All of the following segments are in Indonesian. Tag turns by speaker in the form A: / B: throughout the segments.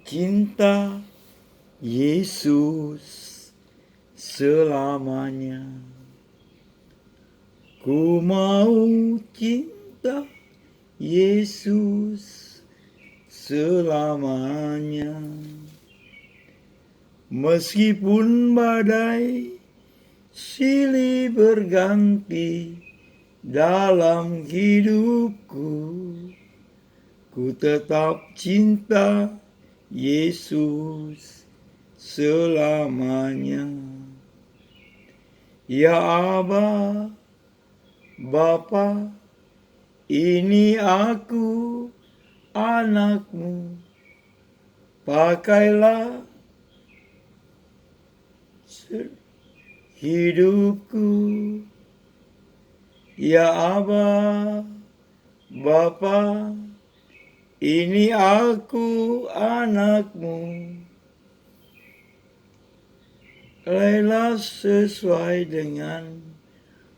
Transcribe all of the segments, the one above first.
A: cinta Yesus selamanya. Ku mau cinta Yesus selamanya. Meskipun badai silih berganti dalam hidupku, ku tetap cinta Yesus selamanya. Ya Aba, Bapa, ini aku anakmu, pakailah hidupku. Ya Aba, Bapa, ini aku anakmu, pakailah sesuai dengan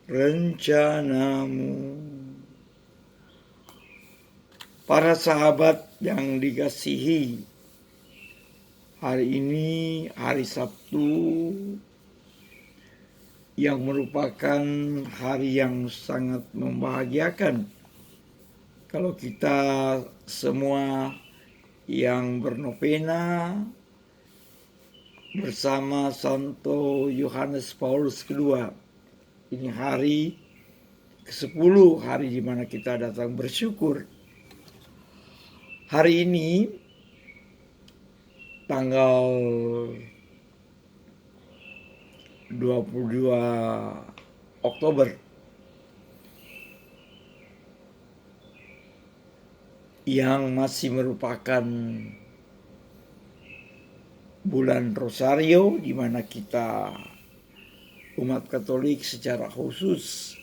A: rencanamu. Para sahabat yang dikasihi, hari ini hari Sabtu yang merupakan hari yang sangat membahagiakan kalau kita semua yang bernovena bersama Santo Yohanes Paulus II. Ini hari ke-10, hari di mana kita datang bersyukur. Hari ini tanggal 22 Oktober yang masih merupakan bulan Rosario, di mana kita umat Katolik secara khusus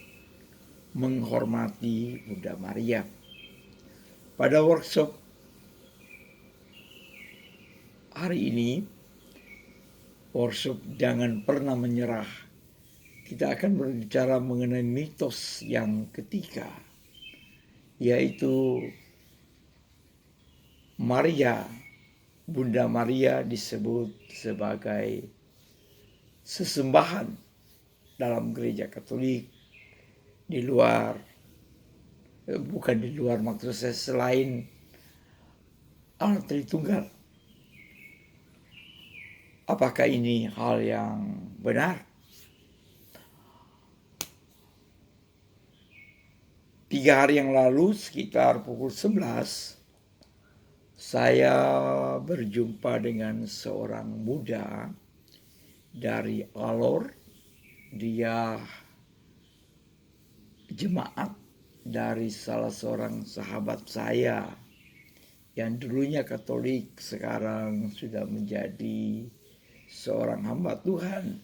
A: menghormati Bunda Maria. Pada workshop hari ini, workshop Jangan Pernah Menyerah, kita akan berbicara mengenai mitos yang ketiga, yaitu Maria, Bunda Maria disebut sebagai sesembahan dalam gereja Katolik, di luar, bukan di luar, maksud saya selain Allah Tritunggal. Apakah ini hal yang benar? 3 hari yang lalu sekitar pukul 11, saya berjumpa dengan seorang muda dari Alor. Dia jemaat dari salah seorang sahabat saya yang dulunya Katolik, sekarang sudah menjadi seorang hamba Tuhan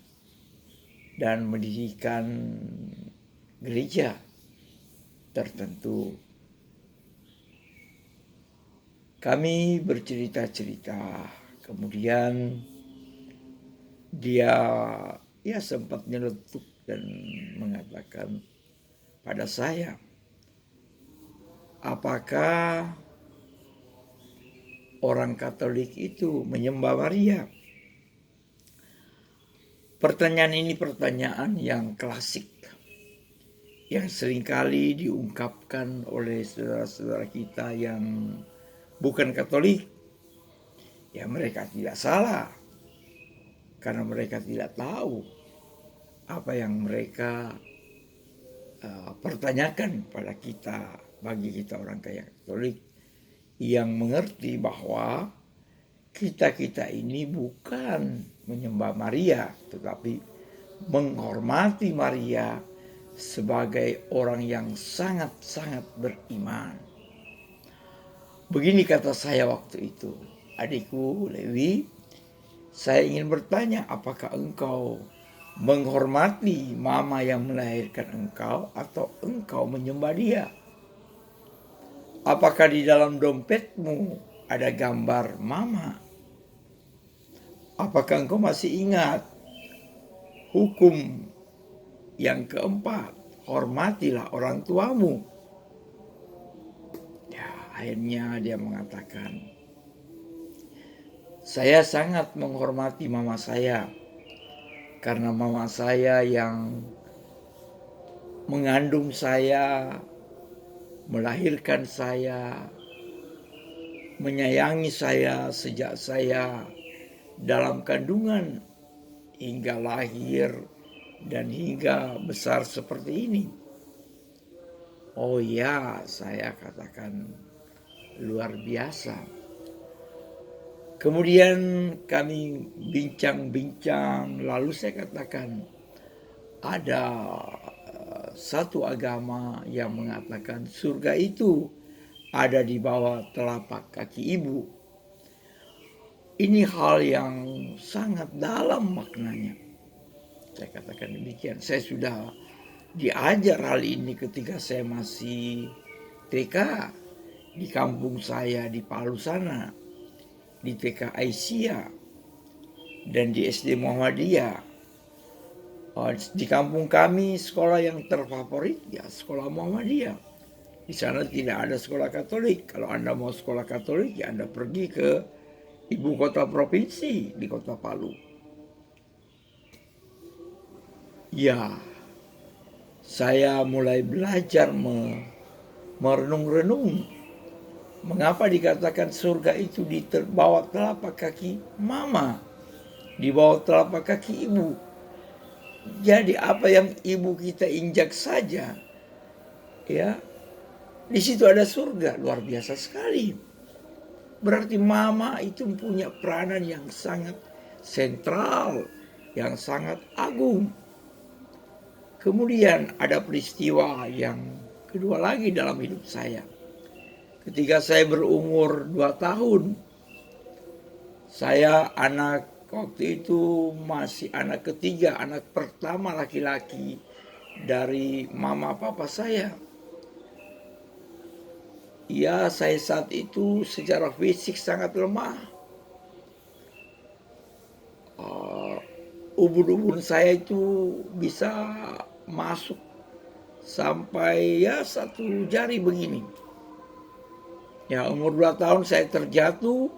A: dan mendirikan gereja tertentu. Kami bercerita-cerita, kemudian dia sempat nyeletuk dan mengatakan pada saya, apakah orang Katolik itu menyembah Maria? Pertanyaan ini pertanyaan yang klasik, yang seringkali diungkapkan oleh saudara-saudara kita yang bukan Katolik. Ya, mereka tidak salah, karena mereka tidak tahu apa yang mereka pertanyakan pada kita. Bagi kita orang kaya Katolik yang mengerti bahwa kita ini bukan menyembah Maria, tetapi menghormati Maria sebagai orang yang sangat-sangat beriman. Begini kata saya waktu itu, adikku Lewi, saya ingin bertanya, apakah engkau menghormati mama yang melahirkan engkau atau engkau menyembah dia? Apakah di dalam dompetmu ada gambar mama? Apakah engkau masih ingat hukum yang keempat, hormatilah orang tuamu? Ya, akhirnya dia mengatakan, Saya sangat menghormati mama saya, karena mama saya yang mengandung saya, melahirkan saya, menyayangi saya sejak saya dalam kandungan hingga lahir dan hingga besar seperti ini. Oh ya, saya katakan luar biasa. Kemudian kami bincang-bincang, lalu saya katakan ada satu agama yang mengatakan surga itu ada di bawah telapak kaki ibu. Ini hal yang sangat dalam maknanya. Saya katakan demikian. Saya sudah diajar hal ini ketika saya masih TK di kampung saya di Palu sana, di TK Aisyah dan di SD Muhammadiyah. Di kampung kami sekolah yang terfavorit ya sekolah Muhammadiyah. Di sana tidak ada sekolah Katolik. Kalau Anda mau sekolah Katolik ya Anda pergi ke ibu kota provinsi di kota Palu. Ya, saya mulai belajar merenung-renung. Mengapa dikatakan surga itu di bawah telapak kaki mama, di bawah telapak kaki ibu. Jadi apa yang ibu kita injak saja, ya, di situ ada surga. Luar biasa sekali. Berarti mama itu punya peranan yang sangat sentral, yang sangat agung. Kemudian ada peristiwa yang kedua lagi dalam hidup saya. Ketika saya berumur 2 tahun, saya waktu itu masih anak ketiga, anak pertama laki-laki dari mama papa saya. Ya, saya saat itu secara fisik sangat lemah. Ubun-ubun saya itu bisa masuk sampai ya 1 jari begini. Ya, umur 2 tahun saya terjatuh.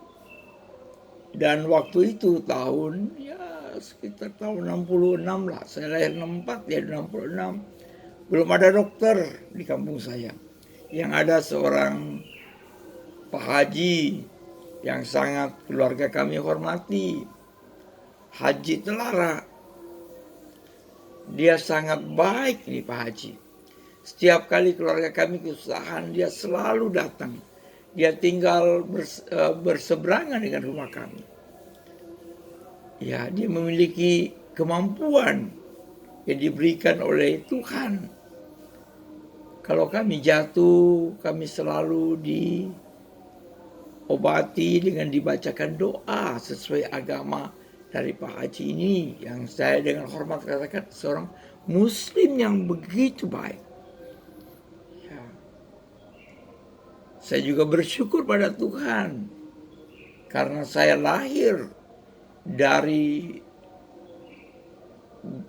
A: Dan waktu itu tahun ya sekitar tahun 66 lah. Saya lahir 64 ya 66. Belum ada dokter di kampung saya. Yang ada seorang Pak Haji yang sangat keluarga kami hormati, Haji Telara. Dia sangat baik nih Pak Haji. Setiap kali keluarga kami kesusahan dia selalu datang. Dia tinggal berseberangan dengan rumah kami. Ya, dia memiliki kemampuan yang diberikan oleh Tuhan. Kalau kami jatuh, kami selalu diobati dengan dibacakan doa sesuai agama dari Pak Haji ini. Yang saya dengan hormat katakan seorang Muslim yang begitu baik. Ya. Saya juga bersyukur pada Tuhan karena saya lahir dari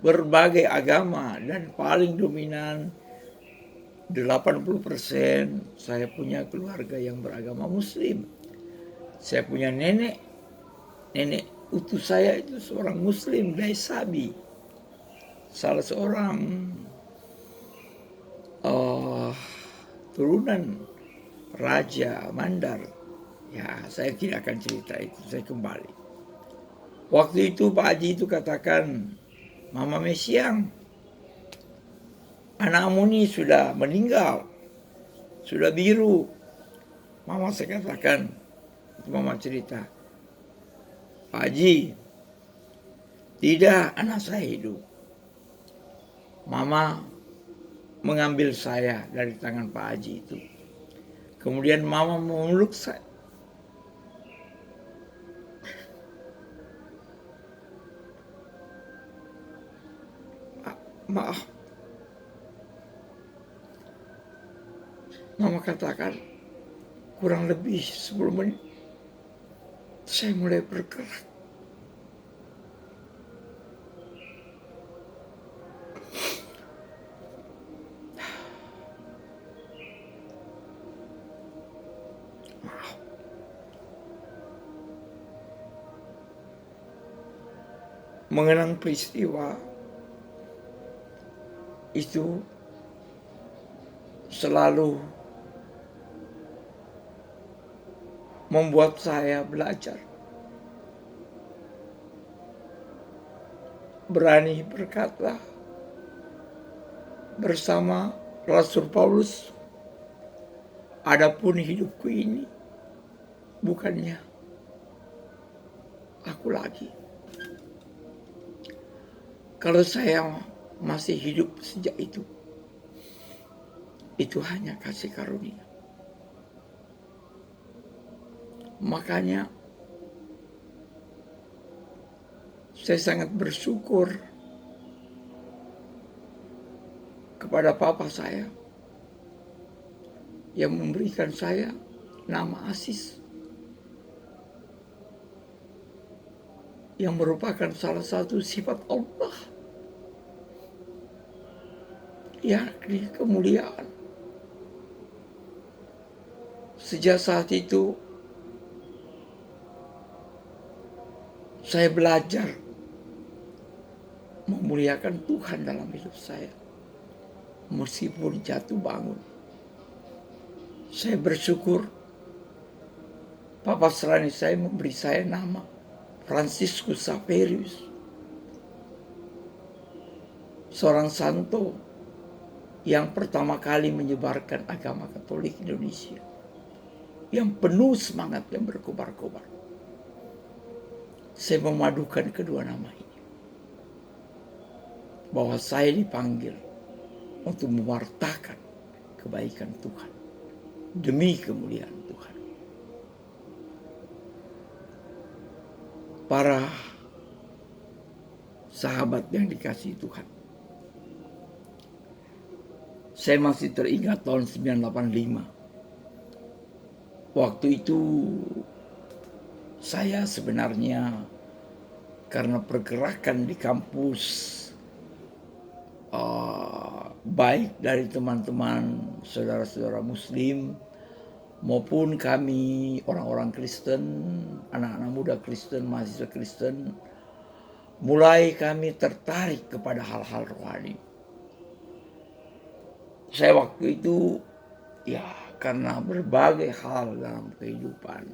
A: berbagai agama dan paling dominan 80% saya punya keluarga yang beragama Muslim. Saya punya nenek utuh saya itu seorang Muslim dari Sabi, salah seorang turunan Raja Mandar. Ya, saya tidak akan cerita itu, saya kembali. Waktu itu Pak Haji itu katakan, Mama Mesiang, anakmu ini sudah meninggal, sudah biru. Mama saya katakan, itu Mama cerita, Pak Haji, tidak, anak saya hidup. Mama mengambil saya dari tangan Pak Haji itu. Kemudian Mama memeluk saya. Maaf. Mama katakan, kurang lebih 10 menit, saya mulai bergerak. mengenang peristiwa itu selalu membuat saya belajar, berani berkata bersama Rasul Paulus, adapun hidupku ini bukannya aku lagi. Kalau saya masih hidup sejak itu hanya kasih karunia. Makanya saya sangat bersyukur kepada papa saya yang memberikan saya nama Asis, yang merupakan salah satu sifat Allah, yakni kemuliaan. Sejak saat itu saya belajar memuliakan Tuhan dalam hidup saya, meskipun jatuh bangun. Saya bersyukur Papa Serani saya memberi saya nama Franciscus Xaverius, seorang santo yang pertama kali menyebarkan agama Katolik Indonesia, yang penuh semangat dan berkobar-kobar. Saya memadukan kedua nama ini, bahwa saya dipanggil untuk mewartakan kebaikan Tuhan demi kemuliaan Tuhan. Para sahabat yang dikasihi Tuhan, saya masih teringat tahun 1985. Waktu itu saya sebenarnya karena pergerakan di kampus, baik dari teman-teman saudara-saudara Muslim maupun kami orang-orang Kristen, anak-anak muda Kristen, mahasiswa Kristen, mulai kami tertarik kepada hal-hal rohani. Saya waktu itu karena berbagai hal dalam kehidupan.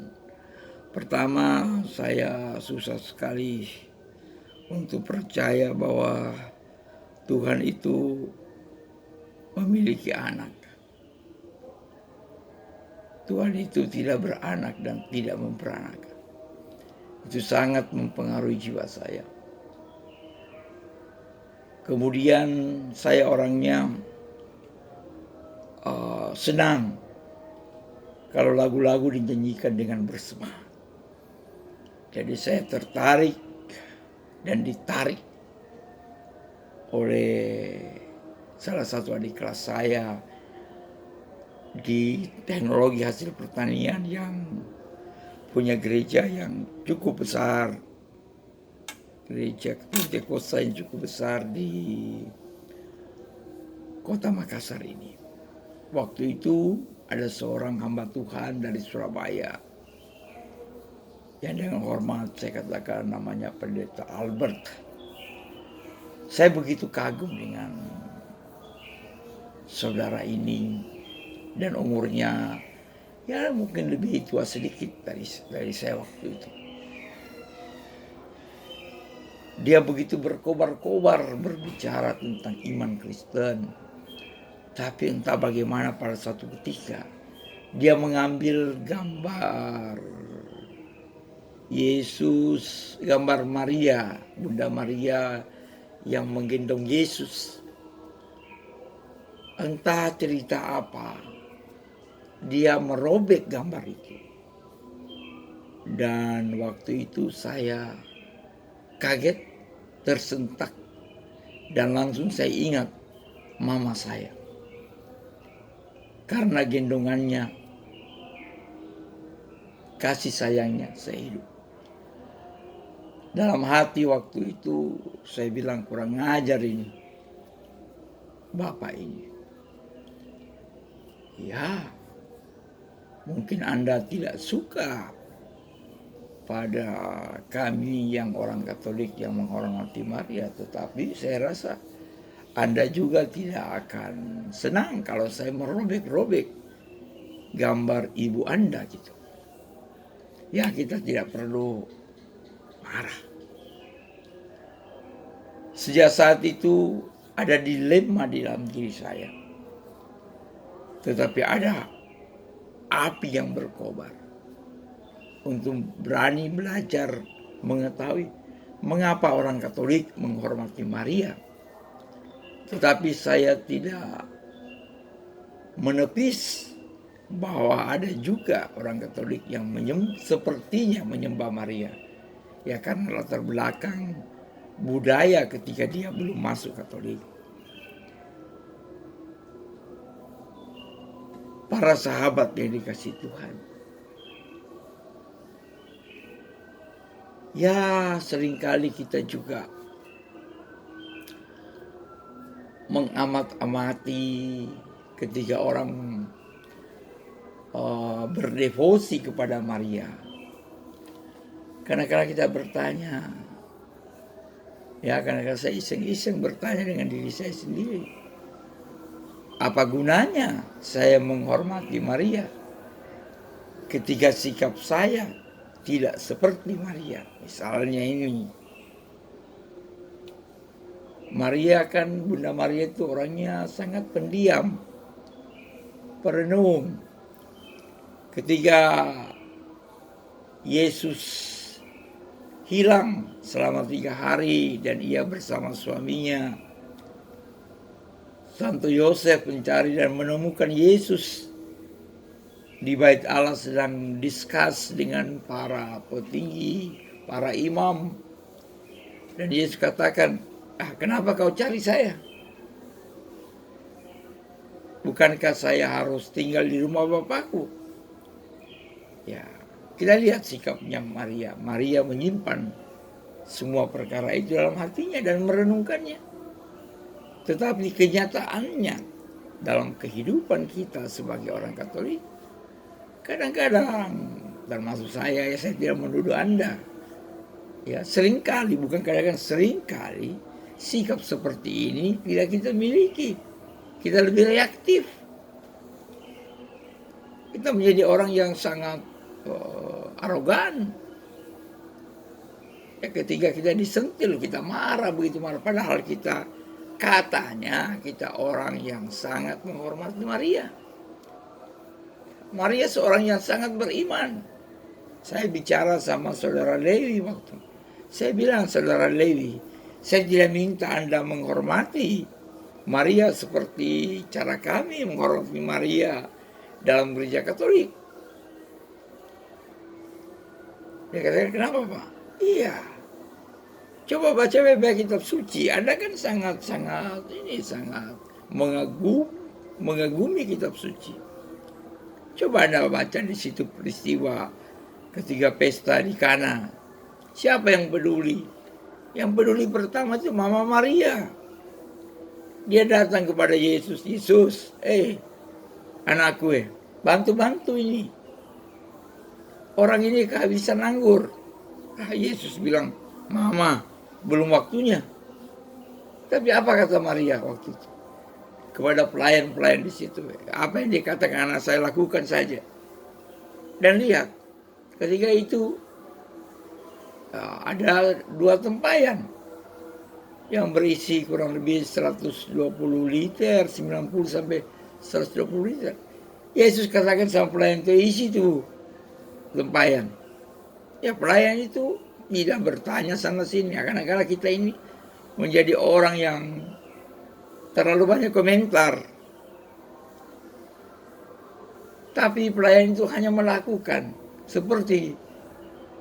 A: Pertama, saya susah sekali untuk percaya bahwa Tuhan itu memiliki anak. Tuhan itu tidak beranak dan tidak memperanakan. Itu sangat mempengaruhi jiwa saya. Kemudian saya orangnya senang kalau lagu-lagu dinyanyikan dengan bersemangat. Jadi saya tertarik dan ditarik oleh salah satu adik kelas saya di teknologi hasil pertanian yang punya gereja yang cukup besar, gereja Pentekosta yang cukup besar di kota Makassar ini. Waktu itu ada seorang hamba Tuhan dari Surabaya yang dengan hormat saya katakan namanya Pendeta Albert. Saya begitu kagum dengan saudara ini, dan umurnya mungkin lebih tua sedikit dari saya waktu itu. Dia begitu berkobar-kobar berbicara tentang iman Kristen. Tapi entah bagaimana pada suatu ketika dia mengambil gambar Yesus, gambar Maria, Bunda Maria yang menggendong Yesus. Entah cerita apa, dia merobek gambar itu. Dan waktu itu saya kaget, tersentak, dan langsung saya ingat mama saya. Karena gendongannya, kasih sayangnya saya hidup. Dalam hati waktu itu saya bilang, kurang ngajar ini Bapak ini. Ya, mungkin Anda tidak suka pada kami yang orang Katolik yang menghormati Maria, tetapi saya rasa Anda juga tidak akan senang kalau saya merobek-robek gambar ibu Anda gitu. Ya, kita tidak perlu marah. Sejak saat itu ada dilema di dalam diri saya. Tetapi ada api yang berkobar untuk berani belajar mengetahui mengapa orang Katolik menghormati Maria. Tetapi saya tidak menepis bahwa ada juga orang Katolik yang sepertinya menyembah Maria. Ya, karena latar belakang budaya ketika dia belum masuk Katolik. Para sahabat yang dikasih Tuhan, ya seringkali kita juga mengamat-amati ketika orang berdevosi kepada Maria. Kadang-kadang kita bertanya, ya kadang-kadang saya iseng-iseng bertanya dengan diri saya sendiri, apa gunanya saya menghormati Maria ketika sikap saya tidak seperti Maria? Misalnya ini, Maria kan, Bunda Maria itu orangnya sangat pendiam, perenung. Ketika Yesus hilang selama 3 hari dan ia bersama suaminya, Santo Yosef mencari dan menemukan Yesus di Bait Allah sedang diskus dengan para petinggi, para imam. Dan Yesus katakan, kenapa kau cari saya? Bukankah saya harus tinggal di rumah Bapakku? Ya, kita lihat sikapnya Maria. Maria menyimpan semua perkara itu dalam hatinya dan merenungkannya. Tetapi kenyataannya dalam kehidupan kita sebagai orang Katolik, kadang-kadang, termasuk saya, ya saya tidak menuduh Anda, ya seringkali, bukan kadang-kadang, seringkali sikap seperti ini tidak kita miliki. Kita lebih reaktif. Kita menjadi orang yang sangat arogan. Ya, ketika kita disentil, kita marah, begitu marah. Padahal kita katanya kita orang yang sangat menghormati Maria. Maria seorang yang sangat beriman. Saya bicara sama saudara Lewi waktu. Saya bilang, saudara Lewi, saya tidak minta Anda menghormati Maria seperti cara kami menghormati Maria dalam gereja Katolik. Dia katakan, kenapa Pak? Iya, coba baca baik-baik kitab suci. Anda kan sangat mengagumi kitab suci. Coba Anda baca di situ peristiwa ketika pesta di Kana. Siapa yang peduli? Yang peduli pertama itu Mama Maria. Dia datang kepada Yesus. Yesus, anakku, bantu-bantu ini. Orang ini kehabisan anggur. Yesus bilang, Mama, belum waktunya. Tapi apa kata Maria waktu itu? Kepada pelayan-pelayan di situ, apa yang dikatakan anak saya lakukan saja. Dan lihat, ketika itu ada 2 tempayan yang berisi kurang lebih 120 liter, 90 sampai 120 liter. Yesus katakan sama pelayan itu, isi tuh tempayan. Ya, pelayan itu tidak bertanya sana sini. Kadang-kadang kita ini menjadi orang yang terlalu banyak komentar. Tapi pelayan itu hanya melakukan seperti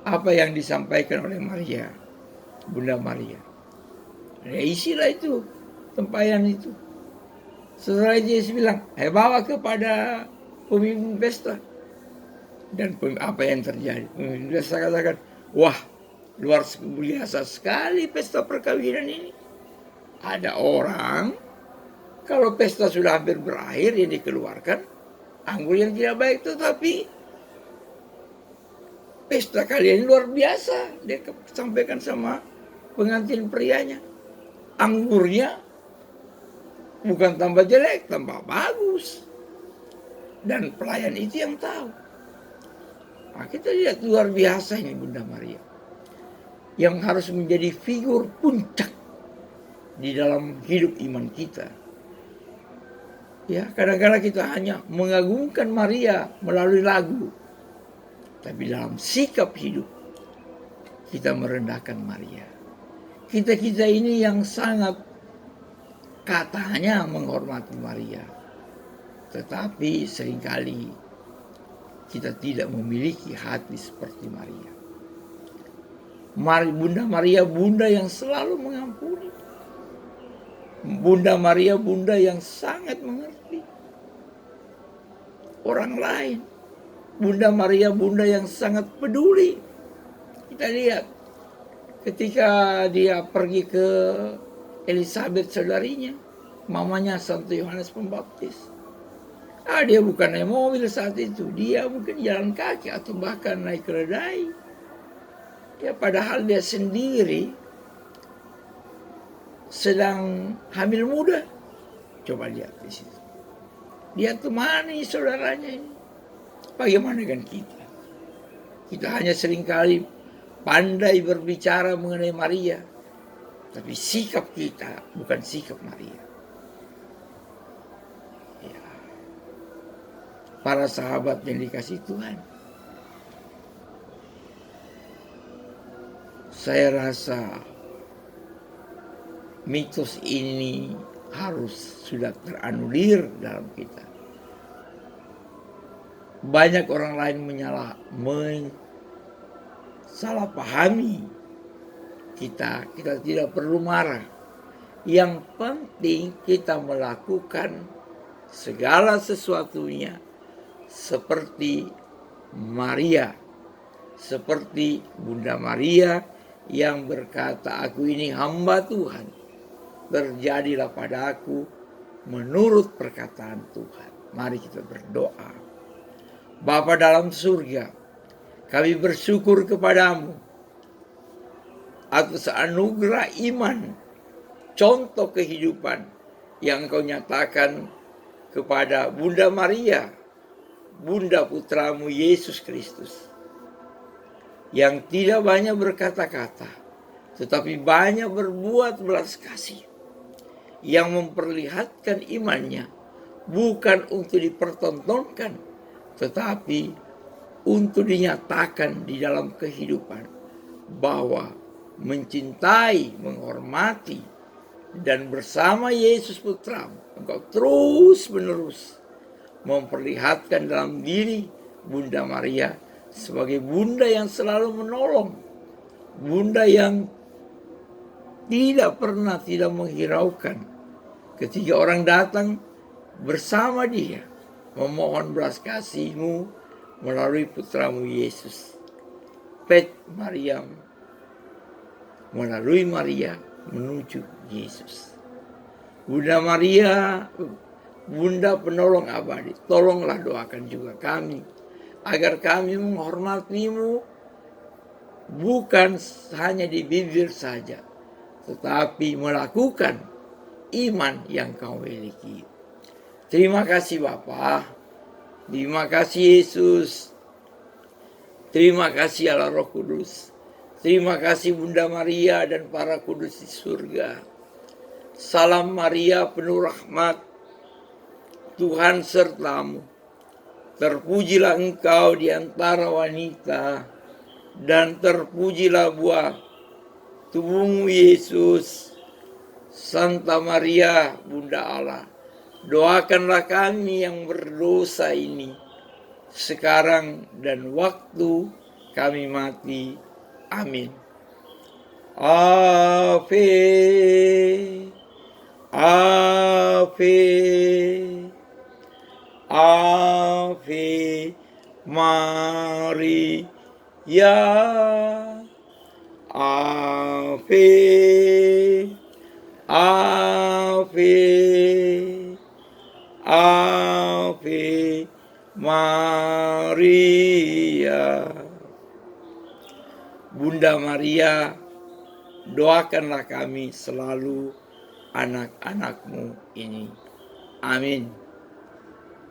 A: apa yang disampaikan oleh Maria, Bunda Maria. Ya, isilah itu tempayan itu. Setelah itu Yesus bilang, bawa kepada pemimpin pesta. Dan apa yang terjadi? Pemimpin pesta katakan, wah, luar biasa sekali pesta perkawinan ini. Ada orang, kalau pesta sudah hampir berakhir, yang dikeluarkan anggur yang tidak baik. Tetapi pesta kalian luar biasa. Dia sampaikan sama pengantin prianya. Anggurnya bukan tambah jelek, tambah bagus. Dan pelayan itu yang tahu. Nah, kita lihat luar biasa ini Bunda Maria. Yang harus menjadi figur puncak di dalam hidup iman kita. Ya, kadang-kadang kita hanya mengagungkan Maria melalui lagu. Tapi dalam sikap hidup, kita merendahkan Maria. Kita-kita ini yang sangat katanya menghormati Maria. Tetapi seringkali kita tidak memiliki hati seperti Maria. Bunda Maria, bunda yang selalu mengampuni. Bunda Maria, bunda yang sangat mengerti orang lain. Bunda Maria, bunda yang sangat peduli. Kita lihat ketika dia pergi ke Elizabeth saudarinya, mamanya Santo Yohanes Pembaptis. Dia bukan naik mobil saat itu, dia mungkin jalan kaki atau bahkan naik keledai. Ya, padahal dia sendiri sedang hamil muda. Coba lihat di situ. Dia temani saudaranya ini. Bagaimana dengan kita? Kita hanya seringkali pandai berbicara mengenai Maria, tapi sikap kita bukan sikap Maria. Ya. Para sahabat yang dikasihi Tuhan, saya rasa mitos ini harus sudah teranulir dalam kita. Banyak orang lain salah pahami kita tidak perlu marah. Yang penting kita melakukan segala sesuatunya seperti Maria, seperti Bunda Maria yang berkata, aku ini hamba Tuhan, terjadilah padaku menurut perkataan Tuhan. Mari kita berdoa. Bapa dalam surga, kami bersyukur kepadamu atas anugerah iman, contoh kehidupan yang Engkau nyatakan kepada Bunda Maria, Bunda putramu Yesus Kristus, yang tidak banyak berkata-kata, tetapi banyak berbuat belas kasih, yang memperlihatkan imannya bukan untuk dipertontonkan, tetapi untuk dinyatakan di dalam kehidupan bahwa mencintai, menghormati, dan bersama Yesus putramu, Engkau terus menerus memperlihatkan dalam diri Bunda Maria sebagai bunda yang selalu menolong, bunda yang tidak pernah tidak menghiraukan ketika orang datang bersama dia memohon belas kasih-Mu melalui putramu Yesus. Pet Mariam melalui Maria menuju Yesus. Bunda Maria, Bunda penolong abadi, tolonglah doakan juga kami agar kami menghormati-Mu bukan hanya di bibir saja, tetapi melakukan iman yang Kau miliki. Terima kasih Bapa, terima kasih Yesus, terima kasih Allah Roh Kudus, terima kasih Bunda Maria dan para kudus di surga. Salam Maria penuh rahmat, Tuhan sertamu. Terpujilah engkau di antara wanita, dan terpujilah buah tubuhmu Yesus. Santa Maria, Bunda Allah, doakanlah kami yang berdosa ini, sekarang dan waktu kami mati. Amin. Ave, Ave, Ave Maria, Ave, Ave, Ave Maria. Bunda Maria, doakanlah kami selalu anak-anakmu ini. Amin.